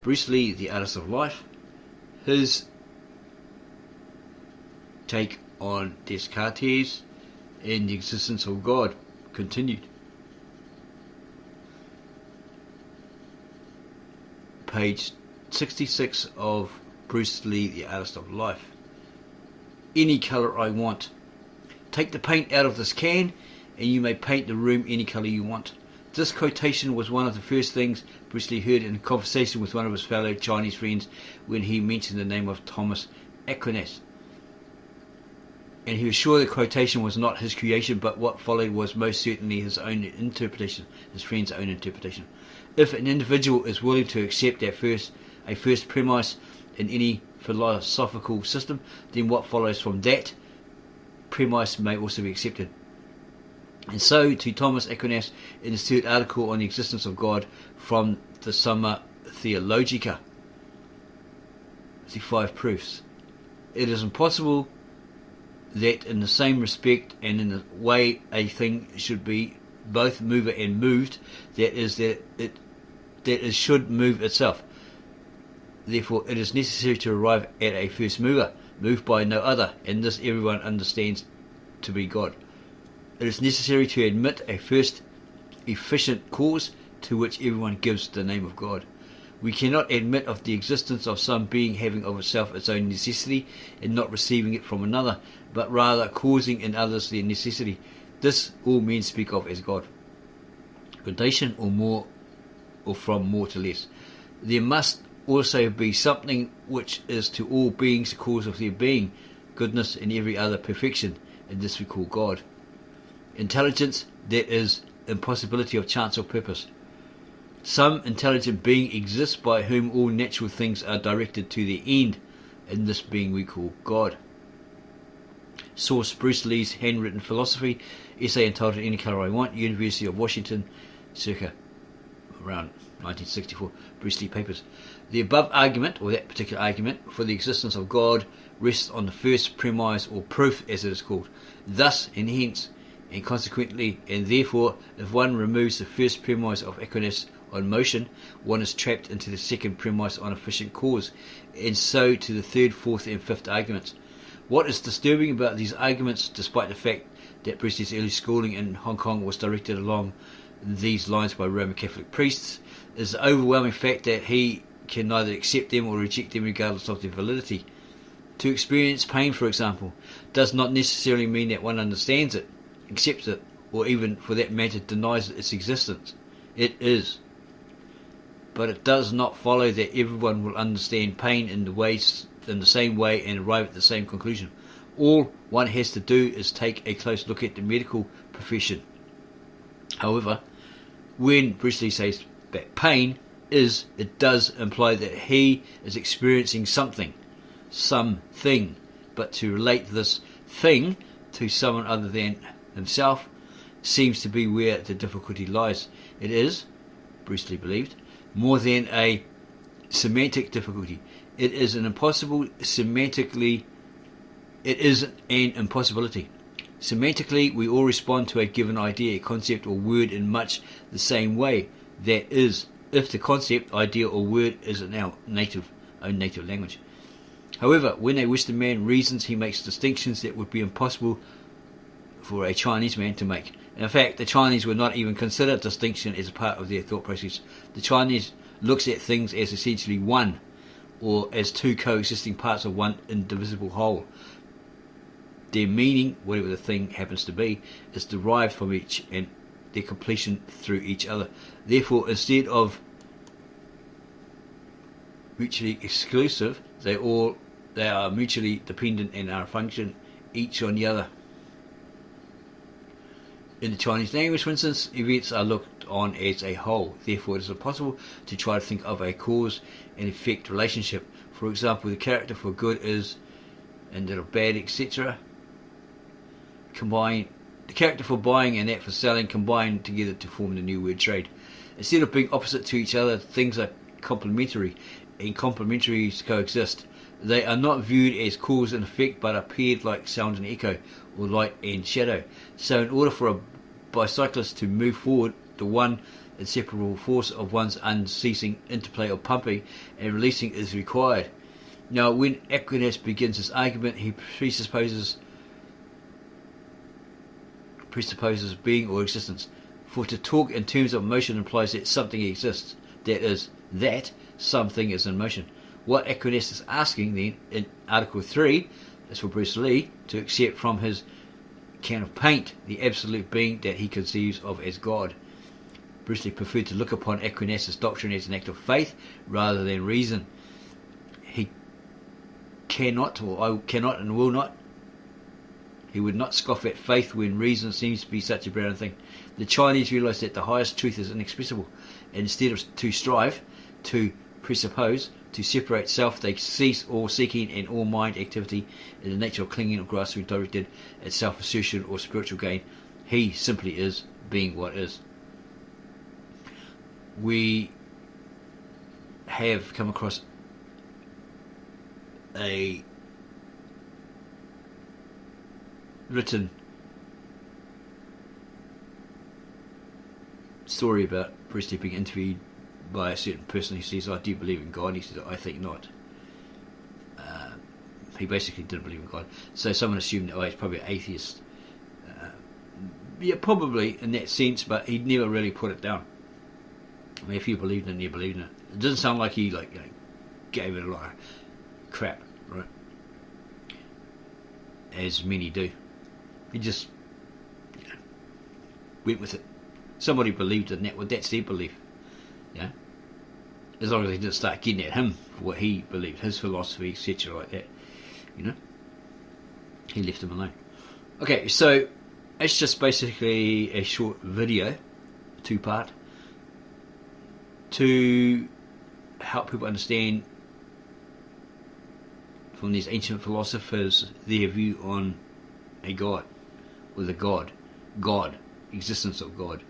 Bruce Lee, the Artist of Life, his take on Descartes and the existence of God continued. Page 66 of Bruce Lee, the Artist of Life. Any colour I want. Take the paint out of this can and you may paint the room any colour you want. This quotation was one of the first things Bruce Lee heard in a conversation with one of his fellow Chinese friends when he mentioned the name of Thomas Aquinas. And he was sure the quotation was not his creation, but what followed was most certainly his own interpretation, his friend's own interpretation. If an individual is willing to accept a first premise in any philosophical system, then what follows from that premise may also be accepted. And so to Thomas Aquinas in his third article on the existence of God from the Summa Theologica, the 5 proofs. It is impossible that in the same respect and in the way a thing should be both mover and moved, that it should move itself. Therefore it is necessary to arrive at a first mover, moved by no other, and this everyone understands to be God. It is necessary to admit a first efficient cause to which everyone gives the name of God. We cannot admit of the existence of some being having of itself its own necessity and not receiving it from another, but rather causing in others their necessity. This all men speak of as God. Gradation or from more to less. There must also be something which is to all beings the cause of their being, goodness and every other perfection, and this we call God. Intelligence, that is, impossibility of chance or purpose. Some intelligent being exists by whom all natural things are directed to their end, and this being we call God. Source: Bruce Lee's handwritten philosophy, essay entitled Any Colour I Want, University of Washington, circa around 1964, Bruce Lee papers. The above argument, or that particular argument, for the existence of God rests on the first premise or proof, as it is called. Thus and hence, and consequently, and therefore, if one removes the first premise of Aquinas on motion, one is trapped into the second premise on efficient cause, and so to the third, fourth and fifth arguments. What is disturbing about these arguments, despite the fact that Bruce Lee's early schooling in Hong Kong was directed along these lines by Roman Catholic priests, is the overwhelming fact that he can neither accept them or reject them regardless of their validity. To experience pain, for example, does not necessarily mean that one understands it, accepts it, or even for that matter denies its existence. It is. But it does not follow that everyone will understand pain in the same way and arrive at the same conclusion. All one has to do is take a close look at the medical profession. However, when Bruce Lee says that pain is, it does imply that he is experiencing something, but to relate this thing to someone other than himself seems to be where the difficulty lies. It is, Bruce Lee believed, more than a semantic difficulty. It is an impossibility. Semantically, we all respond to a given idea, concept or word in much the same way. That is, if the concept, idea or word is in our own native language. However, when a Western man reasons, he makes distinctions that would be impossible for a Chinese man to make. In fact, the Chinese would not even consider distinction as a part of their thought process. The Chinese looks at things as essentially one, or as two coexisting parts of one indivisible whole. Their meaning, whatever the thing happens to be, is derived from each and their completion through each other. Therefore, instead of mutually exclusive, they are mutually dependent and are a function each on the other. In the Chinese language, for instance, events are looked on as a whole. Therefore, it is impossible to try to think of a cause and effect relationship. For example, the character for good is, and that of bad, etc. The character for buying and that for selling combine together to form the new word trade. Instead of being opposite to each other, things are complementary, and complementaries coexist. They are not viewed as cause and effect, but are paired like sound and echo, or light and shadow. So in order for a bicyclist to move forward, the one inseparable force of one's unceasing interplay of pumping and releasing is required. Now, when Aquinas begins his argument, he presupposes being or existence. For to talk in terms of motion implies that something exists, that is, that something is in motion. What Aquinas is asking then in Article 3 is for Bruce Lee to accept from his can of paint the absolute being that he conceives of as God. Bruce Lee preferred to look upon Aquinas' doctrine as an act of faith rather than reason. He cannot, or I cannot and will not, he would not scoff at faith when reason seems to be such a brown thing. The Chinese realize that the highest truth is inexpressible, and instead of to strive, to presuppose, to separate self, they cease all seeking and all mind activity in the nature of clinging or grasping directed at self-assertion or spiritual gain. He simply is, being what is. We have come across a written story about Bruce Lee being interviewed by a certain person who says, I do believe in God, and he says, I think not. He basically didn't believe in God. So someone assumed that, he's probably an atheist. Yeah, probably in that sense, but he never really put it down. I mean, if he believed in it, he believed in it. It doesn't sound like he gave it a lot of crap, right? As many do. He just went with it. Somebody believed in that. Well, that's their belief. Yeah. As long as they didn't start getting at him for what he believed, his philosophy, etc., like that. He left him alone. Okay, so it's just basically a short video, 2-part, to help people understand from these ancient philosophers their view on a God, or the God, existence of God.